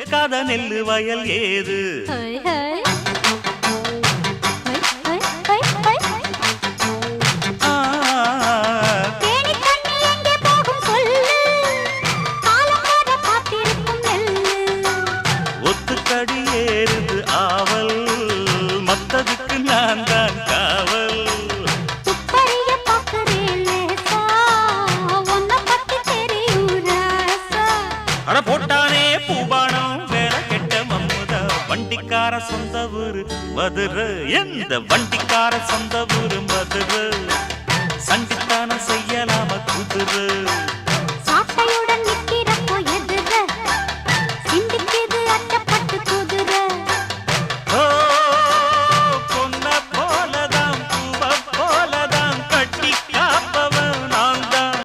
செழிக்காத நெல்லு வயல் ஏது? ஒத்துக்கடி ஏறுது ஆவல், மத்ததுக்கு நான் தான் காவல். அட போட்டானே பூபானம் வேற கெட்ட மம்முதா. வண்டிக்கார சொந்த ஊரு மதுரை, எந்த வண்டிக்கார சொந்த ஊரு மதுரை. சண்டித்தானம் செய்யலாம குதிரை.